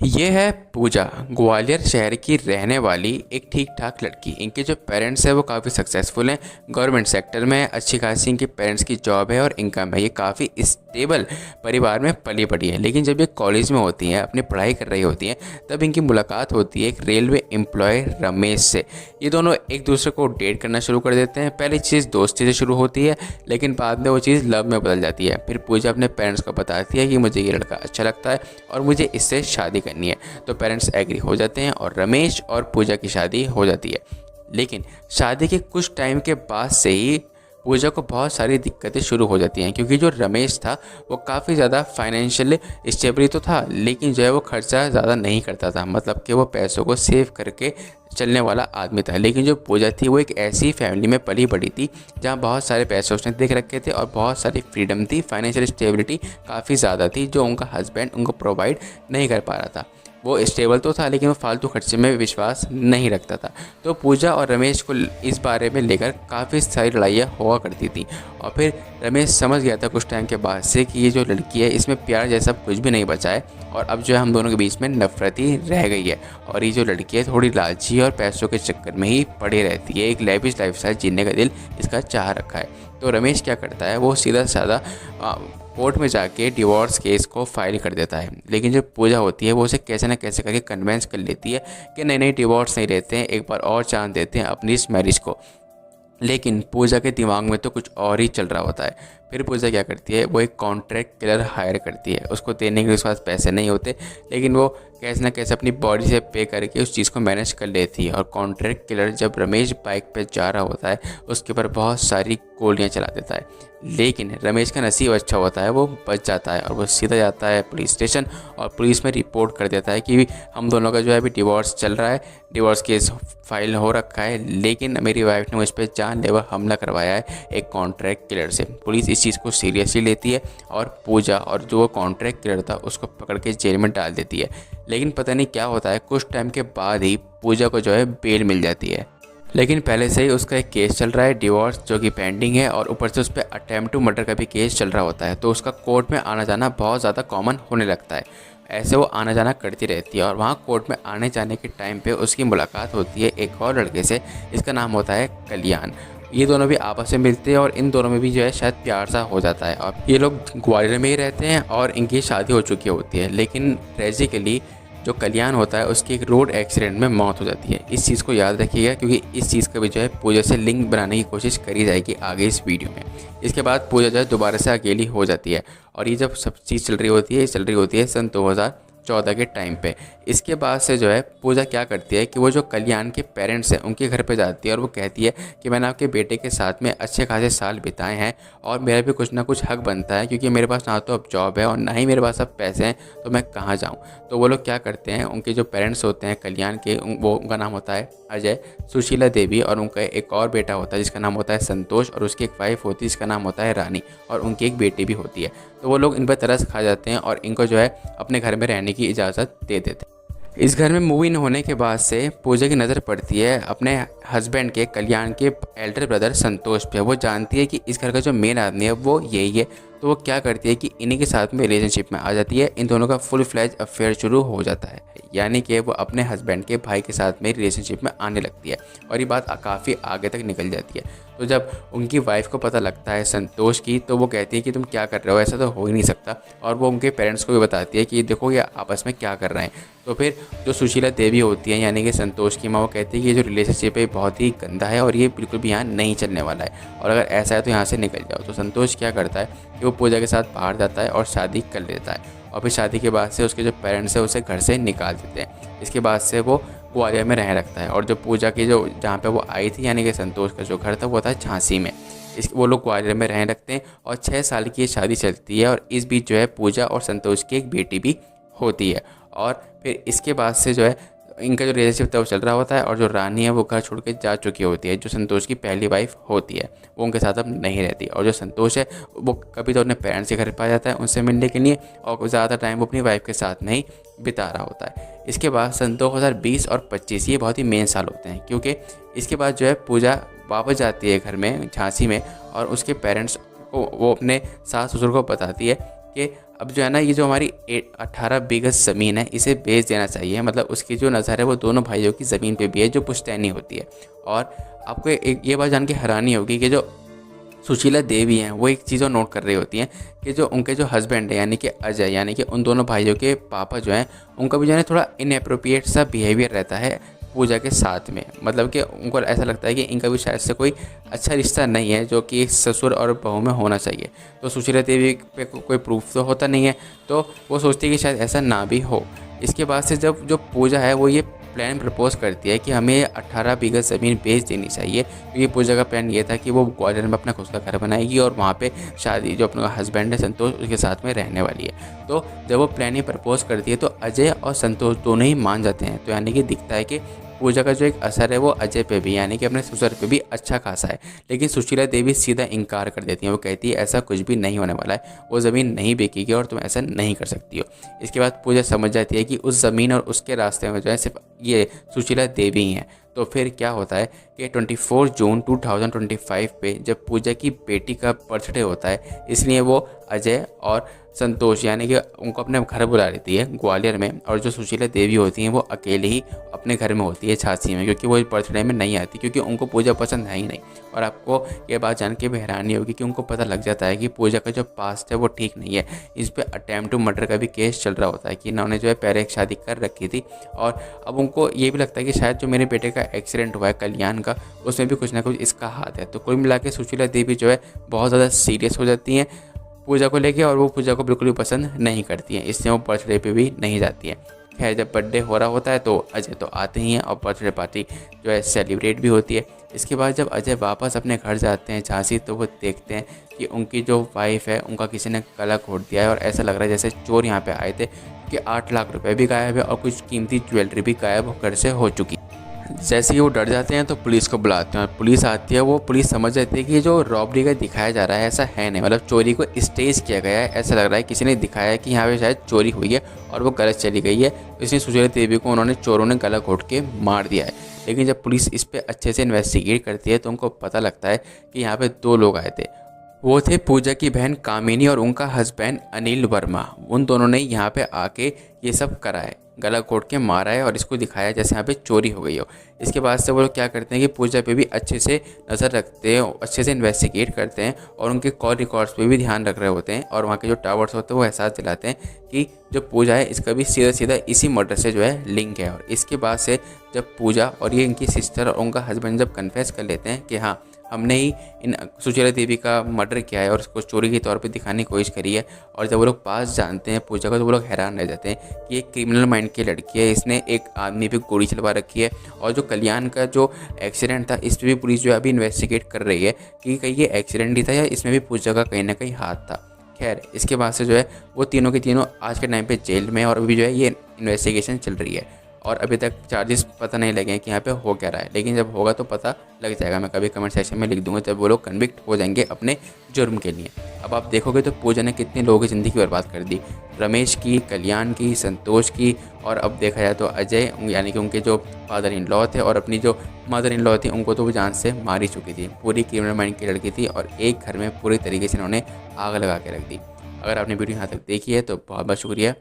ये है पूजा, ग्वालियर शहर की रहने वाली एक ठीक ठाक लड़की। इनके जो पेरेंट्स हैं वो काफ़ी सक्सेसफुल हैं, गवर्नमेंट सेक्टर में अच्छी खासी इनके पेरेंट्स की जॉब है और इनकम है। ये काफ़ी स्टेबल परिवार में पली बड़ी है। लेकिन जब ये कॉलेज में होती हैं, अपनी पढ़ाई कर रही होती हैं, तब इनकी मुलाकात होती है एक रेलवे एम्प्लॉय रमेश से। ये दोनों एक दूसरे को डेट करना शुरू कर देते हैं। पहली चीज़ दोस्ती से शुरू होती है, लेकिन बाद में वो चीज़ लव में बदल जाती है। फिर पूजा अपने पेरेंट्स को बताती है कि मुझे ये लड़का अच्छा लगता है और मुझे इससे शादी करनी है। तो पेरेंट्स एग्री हो जाते हैं और रमेश और पूजा की शादी हो जाती है। लेकिन शादी के कुछ टाइम के बाद से ही पूजा को बहुत सारी दिक्कतें शुरू हो जाती हैं, क्योंकि जो रमेश था वो काफ़ी ज़्यादा फाइनेंशियल स्टेबल तो था, लेकिन जो है वो खर्चा ज़्यादा नहीं करता था। मतलब कि वो पैसों को सेव करके चलने वाला आदमी था। लेकिन जो पूजा थी वो एक ऐसी फैमिली में पली बड़ी थी जहाँ बहुत सारे पैसे उसने देख रखे थे और बहुत सारी फ्रीडम थी, फाइनेंशियल स्टेबिलिटी काफ़ी ज़्यादा थी, जो उनका हस्बैंड उनको प्रोवाइड नहीं कर पा रहा था। वो स्टेबल तो था, लेकिन वो फालतू खर्चे में विश्वास नहीं रखता था। तो पूजा और रमेश को इस बारे में लेकर काफ़ी सारी लड़ाइयाँ हुआ करती थी। और फिर रमेश समझ गया था कुछ टाइम के बाद से कि ये जो लड़की है इसमें प्यार जैसा कुछ भी नहीं बचा है और अब जो है हम दोनों के बीच में नफरत ही रह गई है। और ये जो लड़की है थोड़ी लालची और पैसों के चक्कर में ही पड़ी रहती है। एक लेविश लाइफस्टाइल जीने का दिल इसका चाह रखा है। तो रमेश क्या करता है, वो सीधा साधा कोर्ट में जाके डिवोर्स केस को फाइल कर देता है। लेकिन जो पूजा होती है वो उसे कैसे ना कैसे करके कन्विंस कर लेती है कि नहीं नहीं, डिवोर्स नहीं लेते हैं, एक बार और चांस देते हैं अपनी इस मैरिज को। लेकिन पूजा के दिमाग में तो कुछ और ही चल रहा होता है। फिर पूजा क्या करती है, वो एक कॉन्ट्रैक्ट किलर हायर करती है। उसको देने के उसके पास पैसे नहीं होते, लेकिन वो कैसे ना कैसे अपनी बॉडी से पे करके उस चीज़ को मैनेज कर लेती है। और कॉन्ट्रैक्ट किलर जब रमेश बाइक पे जा रहा होता है उसके ऊपर बहुत सारी गोलियां चला देता है। लेकिन रमेश का नसीब अच्छा होता है, वो बच जाता है और वो सीधा जाता है पुलिस स्टेशन और पुलिस में रिपोर्ट कर देता है कि हम दोनों का जो है अभी डिवोर्स चल रहा है, डिवोर्स केस फाइल हो रखा है, लेकिन मेरी वाइफ ने मुझ पर जानलेवा हमला करवाया है एक कॉन्ट्रैक्ट किलर से। पुलिस इस चीज़ को सीरियसली लेती है और पूजा और जो वो कॉन्ट्रैक्ट किलर था उसको पकड़ के जेल में डाल देती है। लेकिन पता नहीं क्या होता है, कुछ टाइम के बाद ही पूजा को जो है बेल मिल जाती है। लेकिन पहले से ही उसका एक केस चल रहा है डिवोर्स जो कि पेंडिंग है, और ऊपर से उस पर अटेम्प्ट टू मर्डर का भी केस चल रहा होता है। तो उसका कोर्ट में आना जाना बहुत ज़्यादा कॉमन होने लगता है। ऐसे वो आना जाना करती रहती है और वहाँ कोर्ट में आने जाने के टाइम पे उसकी मुलाकात होती है एक और लड़के से, इसका नाम होता है कल्याण। ये दोनों भी आपस में मिलते हैं और इन दोनों में भी जो है शायद प्यार सा हो जाता है। और ये लोग ग्वालियर में ही रहते हैं और इनकी शादी हो चुकी होती है। लेकिन ट्रेजिकली जो कल्याण होता है उसकी एक रोड एक्सीडेंट में मौत हो जाती है। इस चीज़ को याद रखिएगा, क्योंकि इस चीज़ का भी जो है पूजा से लिंक बनाने की कोशिश करी जाएगी आगे इस वीडियो में। इसके बाद पूजा जो है दोबारा से अकेली हो जाती है और ये जब सब चीज़ चल रही होती है, ये चल रही होती है सन 2014 के टाइम पे। इसके बाद से जो है पूजा क्या करती है कि वो जो कल्याण के पेरेंट्स हैं उनके घर पे जाती है और वो कहती है कि मैंने आपके बेटे के साथ में अच्छे खासे साल बिताए हैं और मेरा भी कुछ ना कुछ हक बनता है, क्योंकि मेरे पास ना तो अब जॉब है और ना ही मेरे पास अब पैसे हैं, तो मैं कहाँ जाऊँ। तो वो लोग क्या करते हैं, उनके जो पेरेंट्स होते हैं कल्याण के, वो उनका नाम होता है अजय, सुशीला देवी, और उनका एक और बेटा होता है जिसका नाम होता है संतोष, और उसकी एक वाइफ होती है जिसका नाम होता है रानी, और उनकी एक बेटी भी होती है। तो वो लोग इन पर तरस खा जाते हैं और इनको जो है अपने घर में रहने की इजाज़त दे देते हैं। इस घर में मूव इन होने के बाद से पूजा की नज़र पड़ती है अपने हस्बैंड के कल्याण के एल्डर ब्रदर संतोष पे। वो जानती है कि इस घर का जो मेन आदमी है वो यही है। तो वो क्या करती है कि इन्हीं के साथ में रिलेशनशिप में आ जाती है। इन दोनों का फुल फ्लैज अफेयर शुरू हो जाता है, यानी कि वो अपने हस्बैंड के भाई के साथ में रिलेशनशिप में आने लगती है और ये बात काफ़ी आगे तक निकल जाती है। तो जब उनकी वाइफ को पता लगता है संतोष की, तो वो कहती है कि तुम क्या कर रहे हो, ऐसा तो हो ही नहीं सकता। और वो उनके पेरेंट्स को भी बताती है कि देखो ये आपस में क्या कर रहे हैं। तो फिर जो सुशीला देवी होती है यानी कि संतोष की माँ, वो कहती है कि ये जो रिलेशनशिप है बहुत ही गंदा है और ये बिल्कुल भी यहाँ नहीं चलने वाला है, और अगर ऐसा है तो यहाँ से निकल जाओ। तो संतोष क्या करता है कि वो पूजा के साथ बाहर जाता है और शादी कर लेता है। और फिर शादी के बाद से उसके जो पेरेंट्स हैं उसे घर से निकाल देते हैं। इसके बाद से वो ग्वालियर में रहने लगता है और जो पूजा की जो जहाँ पे वो आई थी यानी कि संतोष का जो घर था वो था झांसी में। वो लोग ग्वालियर में रहने लगते हैं और 6 साल की ये शादी चलती है और इस बीच जो है पूजा और संतोष की एक बेटी भी होती है। और फिर इसके बाद से जो है इनका जो रिलेशनशिप था वो चल रहा होता है और जो रानी है वो घर छोड़ के जा चुकी होती है। जो संतोष की पहली वाइफ होती है वो उनके साथ अब नहीं रहती, और जो संतोष है वो कभी तो अपने पेरेंट्स के घर पर आ जाता है उनसे मिलने के लिए, और ज़्यादा टाइम वो अपनी वाइफ के साथ नहीं बिता रहा होता है। इसके बाद सन 2020 और 25 ये बहुत ही मेन साल होते हैं, क्योंकि इसके बाद जो है पूजा वापस जाती है घर में झांसी में और उसके पेरेंट्स को वो अपने सास ससुर को बताती है कि अब जो है ना, ये जो हमारी 18 बीघस ज़मीन है इसे बेच देना चाहिए। मतलब उसकी जो नज़र है वो दोनों भाइयों की ज़मीन पे भी है जो पुश्तैनी होती है। और आपको एक ये बात जान के हैरानी होगी कि जो सुशीला देवी हैं वो एक चीज़ और नोट कर रही होती हैं कि जो उनके जो हस्बैंड है यानी कि अजय, यानी कि उन दोनों भाइयों के पापा जो हैं, उनका भी जो है थोड़ा इनएप्रोप्रिएट सा बिहेवियर रहता है पूजा के साथ में। मतलब कि उनको ऐसा लगता है कि इनका भी शायद से कोई अच्छा रिश्ता नहीं है जो कि ससुर और बहू में होना चाहिए। तो सुशीला देवी पे कोई प्रूफ तो होता नहीं है, तो वो सोचती है कि शायद ऐसा ना भी हो। इसके बाद से जब जो पूजा है वो ये प्लान प्रपोज करती है कि हमें 18 बीघा ज़मीन बेच देनी चाहिए, क्योंकि पूजा का प्लान ये था कि वो ग्वालियर में अपना खुद का घर बनाएगी और वहाँ पे शादी, जो अपना हस्बैंड है संतोष, उसके साथ में रहने वाली है। तो जब वो प्लान ये प्रपोज करती है तो अजय और संतोष दोनों ही मान जाते हैं। तो यानी कि दिखता है कि पूजा का जो एक असर है वो अजय पे भी, यानी कि अपने ससुर पे भी अच्छा खासा है। लेकिन सुशीला देवी सीधा इनकार कर देती हैं। वो कहती है ऐसा कुछ भी नहीं होने वाला है, वो ज़मीन नहीं बिकेगी और तुम ऐसा नहीं कर सकती हो। इसके बाद पूजा समझ जाती है कि उस ज़मीन और उसके रास्ते में जो है सिर्फ ये सुशीला देवी ही हैं। तो फिर क्या होता है कि 24 जून 2025 पे जब पूजा की बेटी का बर्थडे होता है, इसलिए वो अजय और संतोष यानी कि उनको अपने घर बुला लेती है ग्वालियर में। और जो सुशीला देवी होती हैं वो अकेले ही अपने घर में होती है झांसी में, क्योंकि वो बर्थडे में नहीं आती, क्योंकि उनको पूजा पसंद है ही नहीं। और आपको ये बात जान के भी हैरानी होगी कि उनको पता लग जाता है कि पूजा का जो पास्ट है वो ठीक नहीं है। इस पर अटैम्प्ट टू मर्डर का भी केस चल रहा होता है कि इन्होंने जो है पहले एक शादी कर रखी थी, और अब उनको ये भी लगता है कि शायद जो मेरे बेटे का एक्सीडेंट हुआ है कल्याण का, उसमें भी कुछ ना कुछ इसका हाथ है। तो कुल मिला के सुशीला देवी जो है बहुत ज़्यादा सीरियस हो जाती हैं पूजा को लेके, और वो पूजा को बिल्कुल भी पसंद नहीं करती हैं, इसलिए वो बर्थडे पे भी नहीं जाती हैं। खैर, जब बर्थडे हो रहा होता है तो अजय तो आते ही हैं और बर्थडे पार्टी जो है सेलिब्रेट भी होती है। इसके बाद जब अजय वापस अपने घर जाते हैं झांसी, तो वो देखते हैं कि उनकी जो वाइफ है उनका किसी ने गला घोट दिया है, और ऐसा लग रहा है जैसे चोर यहाँ पे आए थे, कि 8 लाख रुपए भी गायब है और कुछ कीमती ज्वेलरी भी गायब होकर से हो चुकी। जैसे ही वो डर जाते हैं तो पुलिस को बुलाते हैं, और पुलिस आती है। वो पुलिस समझ जाती है कि जो रॉबरी का दिखाया जा रहा है ऐसा है नहीं, मतलब चोरी को स्टेज किया गया है। ऐसा लग रहा है किसी ने दिखाया है कि यहाँ पे शायद चोरी हुई है और वो गलत चली गई है, इसलिए सुशीला देवी को उन्होंने चोरों ने गला घोट के मार दिया है। लेकिन जब पुलिस इस पर अच्छे से इन्वेस्टिगेट करती है तो उनको पता लगता है कि यहाँ पे 2 लोग आए थे। वो थे पूजा की बहन कामिनी और उनका हस्बैंड अनिल वर्मा। उन दोनों ने यहाँ पे आके ये सब करा है, गला घोट के मारा है और इसको दिखाया जैसे यहाँ पे चोरी हो गई हो। इसके बाद से वो लोग क्या करते हैं कि पूजा पे भी अच्छे से नज़र रखते हैं, अच्छे से इन्वेस्टिगेट करते हैं, और उनके कॉल रिकॉर्ड्स पे भी ध्यान रख रहे होते हैं। और वहाँ के जो टावर्स होते हैं वो एहसास दिलाते हैं कि जो पूजा है इसका भी सीधा सीधा इसी मर्डर से जो है लिंक है। और इसके बाद से जब पूजा और ये इनकी सिस्टर और उनका हस्बैंड जब कन्फेस कर लेते हैं कि हाँ, हमने ही इन सुशीला देवी का मर्डर किया है और उसको चोरी के तौर पे दिखाने की कोशिश करी है, और जब वो लोग पास जानते हैं पूजा को, तो वो लोग हैरान रह जाते हैं कि एक क्रिमिनल माइंड की लड़की है, इसने एक आदमी पे गोली चलवा रखी है। और जो कल्याण का जो एक्सीडेंट था इस पर भी पुलिस जो है अभी इन्वेस्टिगेट कर रही है कि कहीं ये एक्सीडेंट ही था या इसमें भी पूजा का कहीं ना कहीं हाथ था। खैर, इसके बाद से जो है वो तीनों के तीनों आज के टाइम पे जेल में, और अभी जो है ये इन्वेस्टिगेशन चल रही है। और अभी तक चार्जेस पता नहीं लगे हैं कि यहाँ पे हो क्या रहा है, लेकिन जब होगा तो पता लग जाएगा। मैं कभी कमेंट सेक्शन में लिख दूंगा जब वो लोग कन्विक्ट हो जाएंगे अपने जुर्म के लिए। अब आप देखोगे तो पूजा ने कितने लोगों की ज़िंदगी बर्बाद कर दी, रमेश की, कल्याण की, संतोष की, और अब देखा जाए तो अजय यानी कि उनके जो फादर इन लॉ थे और अपनी जो मदर इन लॉ थी उनको तो वो जान से मार ही चुकी थी। पूरी क्रिमिनल माइंड की लड़की थी और एक घर में पूरी तरीके से इन्होंने आग लगा के रख दी। अगर आपने वीडियो यहाँ तक देखी है तो बहुत बहुत शुक्रिया।